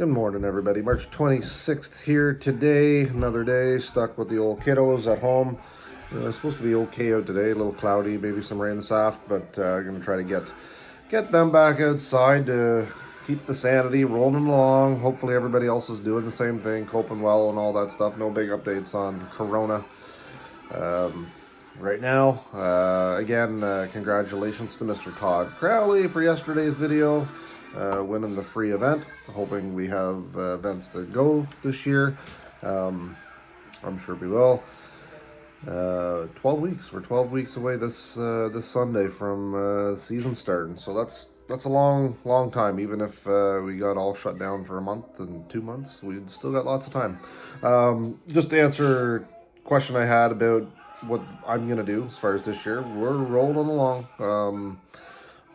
Good morning, everybody. March 26th here today. Another day stuck with the old kiddos at home. It's supposed to be okay out today. A little cloudy, maybe some rain this aft, but I'm going to try to get them back outside to keep the sanity rolling along. Hopefully everybody else is doing the same thing, coping well and all that stuff. No big updates on Corona right now. Again, congratulations to Mr. Todd Crowley for yesterday's video. Winning the free event. Hoping we have events to go this year. I'm sure we will. 12 weeks. We're 12 weeks away this Sunday from season starting. So that's a long time. Even if we got all shut down for a month and 2 months, we'd still got lots of time. Just to answer a question I had about what I'm gonna do as far as this year, we're rolling along.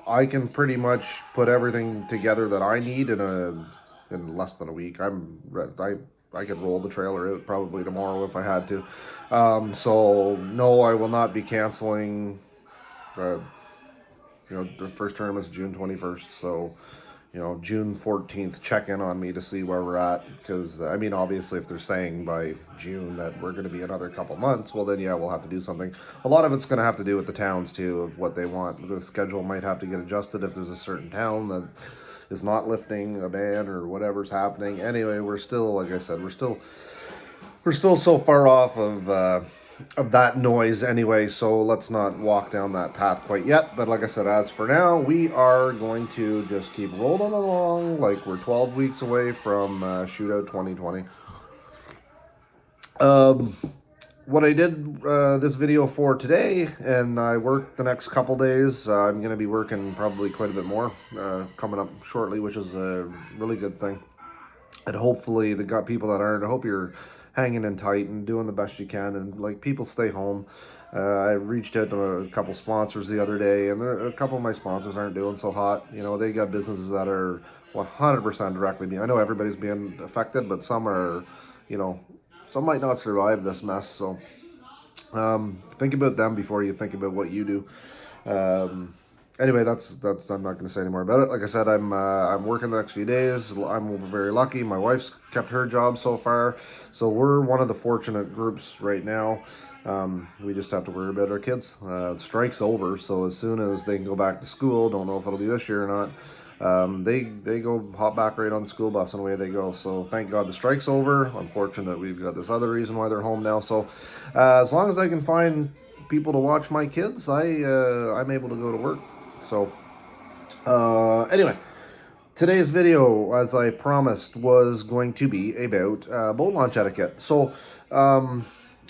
I can pretty much put everything together that I need in less than a week. I could roll the trailer out probably tomorrow if I had to. So no, I will not be canceling. The first tournament's June 21st. So June 14th, check in on me to see where we're at. Because, I mean, obviously, if they're saying by June that we're going to be another couple months, well, then, yeah, we'll have to do something. A lot of it's going to have to do with the towns, too, of what they want. The schedule might have to get adjusted if there's a certain town that is not lifting a ban or whatever's happening. Anyway, we're still, like I said, we're still so far off of that noise anyway, so let's not walk down that path quite yet. But like I said, as for now, we are going to just keep rolling along like we're 12 weeks away from Shootout 2020. What I did this video for today, and I worked the next couple days, I'm going to be working probably quite a bit more coming up shortly, which is a really good thing. And hopefully the people that aren't, I hope you're hanging in tight and doing the best you can, and like people stay home. I reached out to a couple sponsors the other day, and a couple of my sponsors aren't doing so hot. They got businesses that are 100% directly being. I know everybody's being affected, but some are, some might not survive this mess. So think about them before you think about what you do. Anyway, that's I'm not going to say any more about it. Like I said, I'm working the next few days. I'm very lucky. My wife's kept her job so far, so we're one of the fortunate groups right now. We just have to worry about our kids. Strike's over, so as soon as they can go back to school, don't know if it'll be this year or not. They go hop back right on the school bus and away they go. So thank God the strike's over. Unfortunate we've got this other reason why they're home now. So as long as I can find people to watch my kids, I'm able to go to work. So, anyway, today's video, as I promised, was going to be about boat launch etiquette. So, and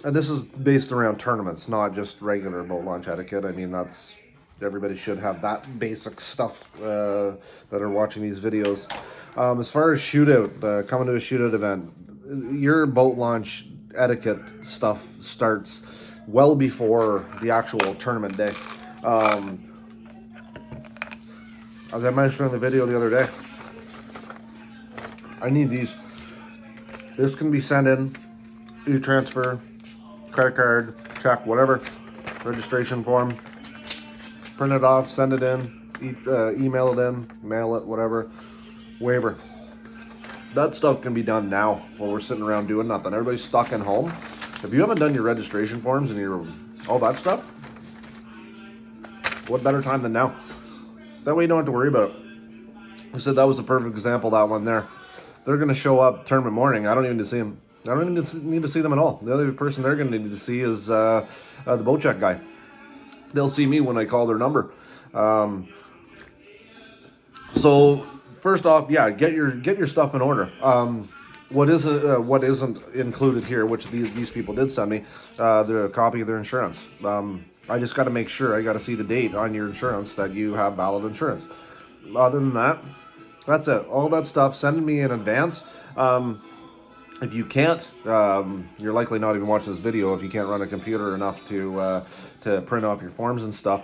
this is based around tournaments, not just regular boat launch etiquette. I mean, everybody should have that basic stuff that are watching these videos. As far as shootout, coming to a shootout event, your boat launch etiquette stuff starts well before the actual tournament day. As I mentioned in the video the other day, I need these. This can be sent in, e-transfer, credit card, check, whatever, registration form. Print it off, send it in, email it in, mail it, whatever. Waiver. That stuff can be done now while we're sitting around doing nothing. Everybody's stuck in home. If you haven't done your registration forms and all that stuff, what better time than now? That way you don't have to worry about it. I said that was the perfect example, that one there. They're going to show up tournament morning. I don't even need to see them. I don't even need to see them at all. The other person they're going to need to see is the boat check guy. They'll see me when I call their number. So first off, yeah, get your stuff in order. What isn't included here, which these people did send me, the copy of their insurance. I just got to make sure, I got to see the date on your insurance that you have valid insurance. Other than that, that's it. All that stuff, send me in advance. If you can't, you're likely not even watching this video if you can't run a computer enough to print off your forms and stuff.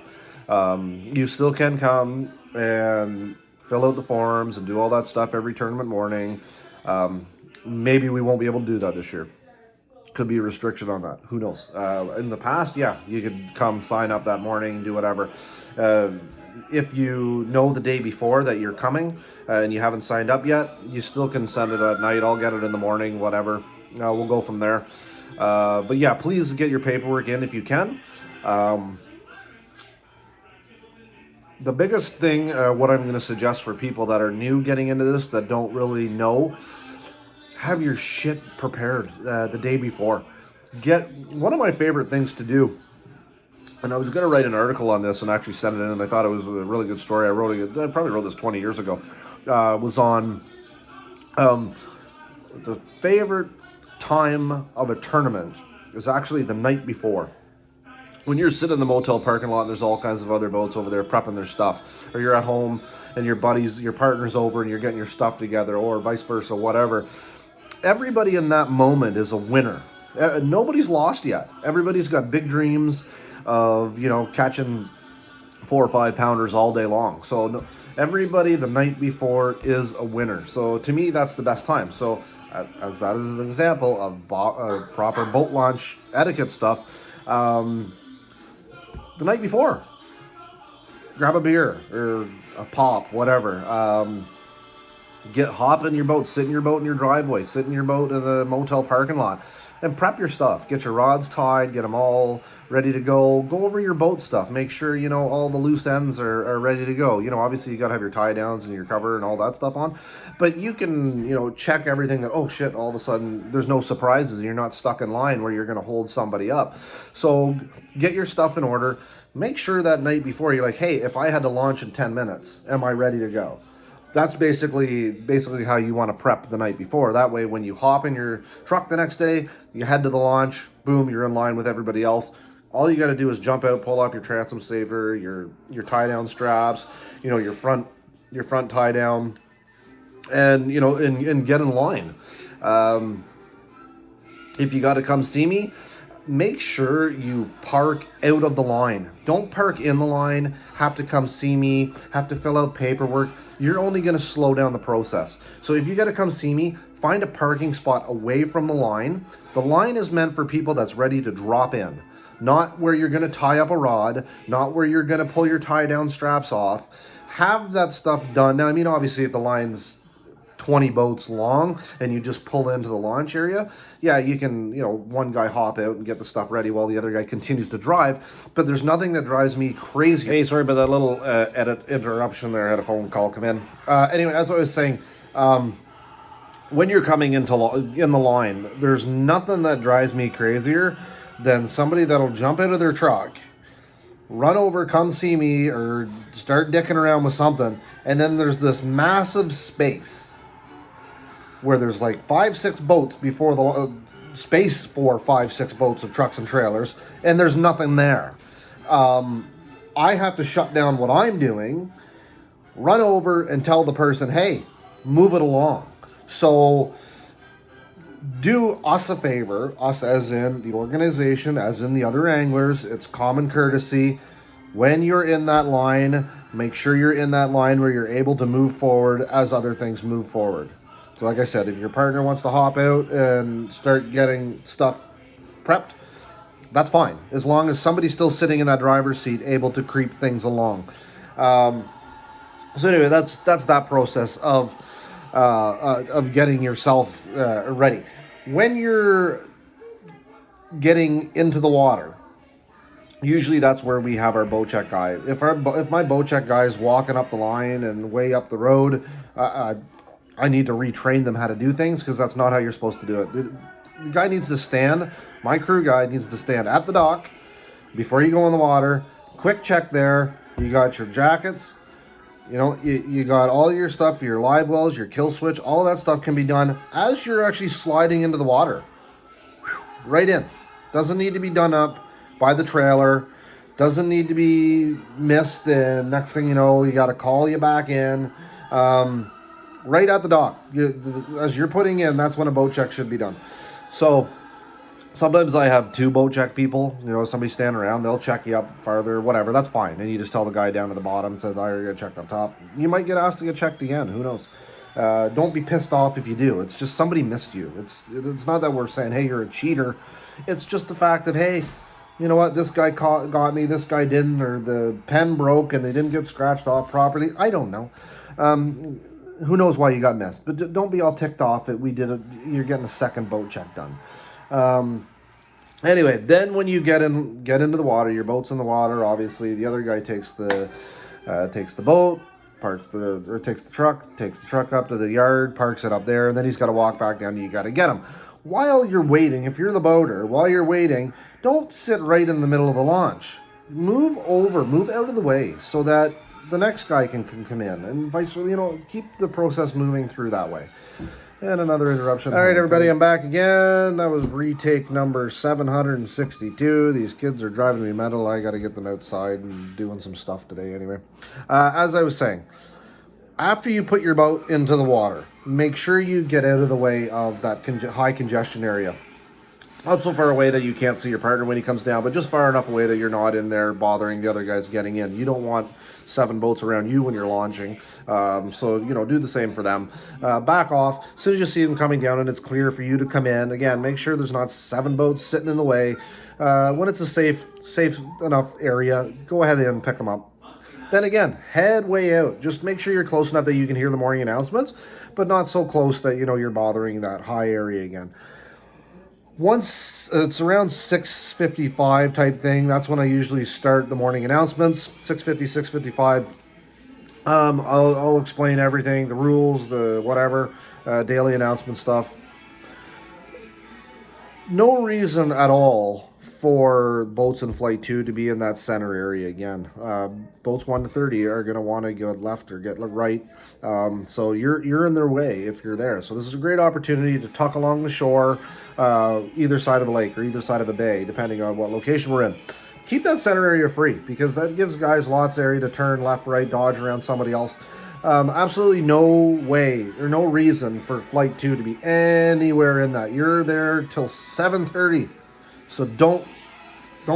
You still can come and fill out the forms and do all that stuff every tournament morning. Maybe we won't be able to do that this year. could be a restriction on that. Who knows? In the past, yeah, you could come sign up that morning, do whatever. If you know the day before that you're coming and you haven't signed up yet, you still can send it at night. I'll get it in the morning, whatever. We'll go from there. But yeah, please get your paperwork in if you can. The biggest thing, what I'm going to suggest for people that are new getting into this, that don't really know, have your shit prepared the day before. One of my favorite things to do, and I was going to write an article on this and actually send it in, and I thought it was a really good story. I probably wrote this 20 years ago. Was on the favorite time of a tournament is actually the night before. When you're sitting in the motel parking lot and there's all kinds of other boats over there prepping their stuff, or you're at home and your partner's over and you're getting your stuff together, or vice versa, whatever. Everybody in that moment is a winner. Nobody's lost yet. Everybody's got big dreams of, catching 4 or 5 pounders all day long. So everybody the night before is a winner. So to me, that's the best time. So as that is an example of proper boat launch etiquette stuff, the night before, grab a beer or a pop, whatever. Hop in your boat, sit in your boat in your driveway, sit in your boat in the motel parking lot, and prep your stuff. Get your rods tied, get them all ready to go. Go over your boat stuff. Make sure, all the loose ends are ready to go. Obviously you got to have your tie downs and your cover and all that stuff on. But you can, check everything that, oh shit, all of a sudden there's no surprises and you're not stuck in line where you're going to hold somebody up. So get your stuff in order. Make sure that night before you're like, hey, if I had to launch in 10 minutes, am I ready to go? That's basically how you want to prep the night before. That way, when you hop in your truck the next day, you head to the launch, boom, you're in line with everybody else. All you got to do is jump out, pull off your transom saver, your tie down straps, your front tie down, and and get in line. If you got to come see me, make sure you park out of the line. Don't park in the line, have to come see me, have to fill out paperwork. You're only going to slow down the process. So if you got to come see me, find a parking spot away from the line. The line is meant for people that's ready to drop in, not where you're going to tie up a rod, not where you're going to pull your tie down straps off. Have that stuff done. Now, obviously if the line's 20 boats long and you just pull into the launch area, yeah, you can, one guy hop out and get the stuff ready while the other guy continues to drive. But there's nothing that drives me crazy. Hey, sorry about that little edit interruption there. I had a phone call come in. Anyway, as I was saying, when you're coming in the line, there's nothing that drives me crazier than somebody that'll jump out of their truck, run over, come see me, or start dicking around with something, and then there's this massive space where there's like 5-6 boats before the space for 5-6 boats of trucks and trailers, and there's nothing there. I have to shut down what I'm doing, run over and tell the person, hey, move it along. So do us a favor, us as in the organization, as in the other anglers. It's common courtesy. When you're in that line, make sure you're in that line where you're able to move forward as other things move forward. So like I said, if your partner wants to hop out and start getting stuff prepped, that's fine. As long as somebody's still sitting in that driver's seat, able to creep things along. So anyway, that's that process of getting yourself ready. When you're getting into the water, usually that's where we have our boat check guy. If my boat check guy is walking up the line and way up the road, I need to retrain them how to do things, because that's not how you're supposed to do it. The guy needs to stand, my crew guy needs to stand at the dock before you go in the water. Quick check there. You got your jackets, you got all your stuff, your live wells, your kill switch, all that stuff can be done as you're actually sliding into the water. Right in. Doesn't need to be done up by the trailer. Doesn't need to be missed, and next thing you know, you got to call you back in. Right at the dock. As you're putting in, that's when a boat check should be done. So sometimes I have 2 boat check people, somebody standing around, they'll check you up farther, whatever, that's fine. And you just tell the guy down at the bottom, says, I already got checked up top. You might get asked to get checked again, who knows? Don't be pissed off if you do. It's just somebody missed you. It's not that we're saying, hey, you're a cheater. It's just the fact that, hey, you know what, this guy got me, this guy didn't, or the pen broke and they didn't get scratched off properly. I don't know. Who knows why you got missed? But don't be all ticked off that you're getting a second boat check done. Anyway, then when you get into the water, your boat's in the water. Obviously, the other guy takes the boat, takes the truck up to the yard, parks it up there, and then he's got to walk back down. And you got to get him. While you're waiting, if you're the boater, while you're waiting, don't sit right in the middle of the launch. Move out of the way so that the next guy can come in, and vice versa. Keep the process moving through that way. And another interruption. All right, everybody, I'm back again. That was retake number 762. These kids are driving me mental. I got to get them outside and doing some stuff today anyway. As I was saying, after you put your boat into the water, make sure you get out of the way of that high congestion area. Not so far away that you can't see your partner when he comes down, but just far enough away that you're not in there bothering the other guys getting in. You don't want 7 boats around you when you're launching. So, do the same for them. Back off. As soon as you see them coming down and it's clear for you to come in, again, make sure there's not 7 boats sitting in the way. When it's a safe enough area, go ahead and pick them up. Then again, head way out. Just make sure you're close enough that you can hear the morning announcements, but not so close that, you're bothering that high area again. Once it's around 6:55 type thing, that's when I usually start the morning announcements. 6:50, 6:55. I'll explain everything, the rules, the whatever, daily announcement stuff. No reason at all for boats in Flight 2 to be in that center area again. Boats 1 to 30 are going to want to go left or get right. So you're in their way if you're there. So this is a great opportunity to tuck along the shore, either side of the lake or either side of the bay, depending on what location we're in. Keep that center area free because that gives guys lots of area to turn left, right, dodge around somebody else. Absolutely no way or no reason for Flight 2 to be anywhere in that. You're there till 7:30. So don't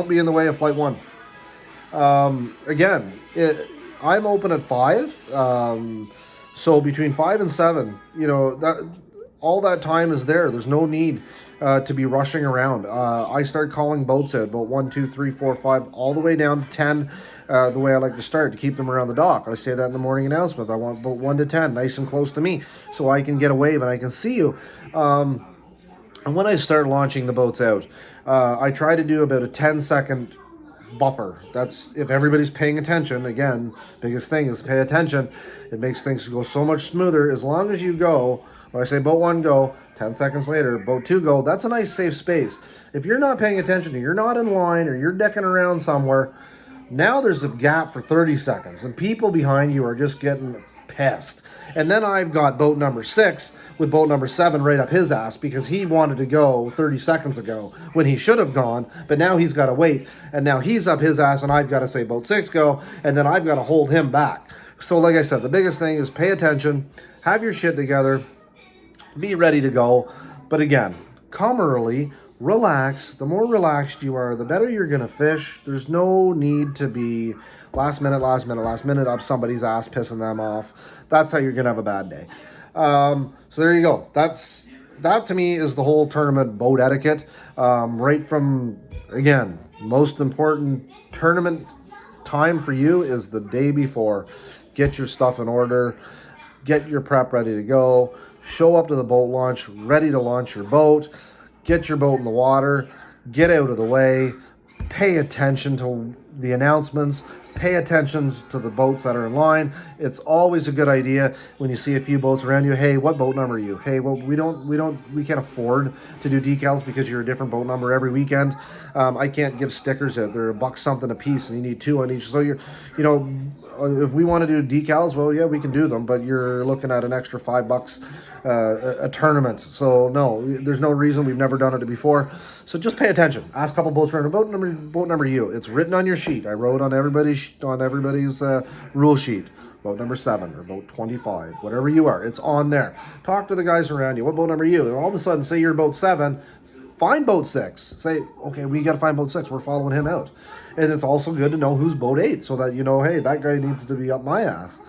be in the way of Flight 1. Again, I'm open at 5. So between 5 and 7, that all that time is there. There's no need to be rushing around. I start calling boats out, boat 1, 2, 3, 4, 5, all the way down to 10. The way I like to start to keep them around the dock. I say that in the morning announcement. I want boat 1 to 10, nice and close to me, so I can get a wave and I can see you. And when I start launching the boats out, I try to do about a 10-second buffer. That's if everybody's paying attention. Again, biggest thing is pay attention. It makes things go so much smoother. As long as you go, when I say boat 1 go, 10 seconds later, boat 2 go, that's a nice safe space. If you're not paying attention, or you're not in line, or you're decking around somewhere, now there's a gap for 30 seconds, and people behind you are just getting pissed. And then I've got boat number 6 with boat number 7 right up his ass because he wanted to go 30 seconds ago when he should have gone, but now he's got to wait, and now he's up his ass, and I've got to say boat 6 go, and then I've got to hold him back. So like I said, the biggest thing is pay attention, have your shit together, be ready to go. But again, come early, relax. The more relaxed you are, the better you're going to fish. There's no need to be last minute up somebody's ass, pissing them off. That's how you're going to have a bad day. So there you go. That to me is the whole tournament boat etiquette. Right from, again, most important tournament time for you is the day before. Get your stuff in order. Get your prep ready to go. Show up to the boat launch, ready to launch your boat. Get your boat in the water. Get out of the way. Pay attention to the announcements. Pay attention to the boats that are in line. It's always a good idea when you see a few boats around you. Hey, what boat number are you? Hey, well, we can't afford to do decals because you're a different boat number every weekend. I can't give stickers out. They're $1 something a piece, and you need 2 on each. So if we want to do decals, well, yeah, we can do them, but you're looking at an extra $5 a tournament. So no, there's no reason. We've never done it before. So just pay attention. Ask a couple boats around. Boat number you. It's written on your sheet. I wrote on everybody's rule sheet. Boat number 7 or boat 25, whatever you are, it's on there. Talk to the guys around you. What boat number are you? And all of a sudden, say you're boat 7, find boat 6. Say, okay, we got to find boat 6. We're following him out. And it's also good to know who's boat 8 so that hey, that guy needs to be up my ass.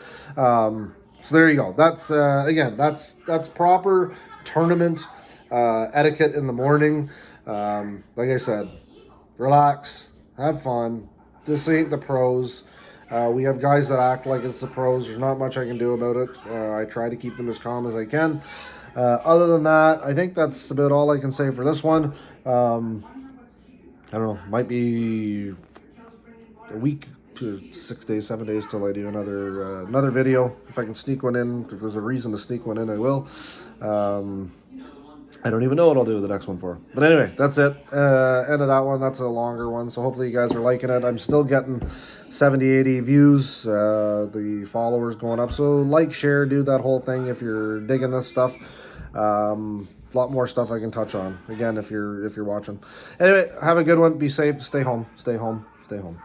So there you go. That's again, that's proper tournament etiquette in the morning. Like I said, relax, have fun. This ain't the pros. We have guys that act like it's the pros. There's not much I can do about it. I try to keep them as calm as I can. Other than that, I think that's about all I can say for this one. I don't know, might be a week to 6 days, 7 days till I do another video. If I can sneak one in, if there's a reason to sneak one in, I will. I don't even know what I'll do the next one for. But anyway, that's it. End of that one. That's a longer one. So hopefully you guys are liking it. I'm still getting 70, 80 views. The followers going up. So like, share, do that whole thing if you're digging this stuff. A lot more stuff I can touch on. Again, if you're watching. Anyway, have a good one. Be safe. Stay home. Stay home. Stay home.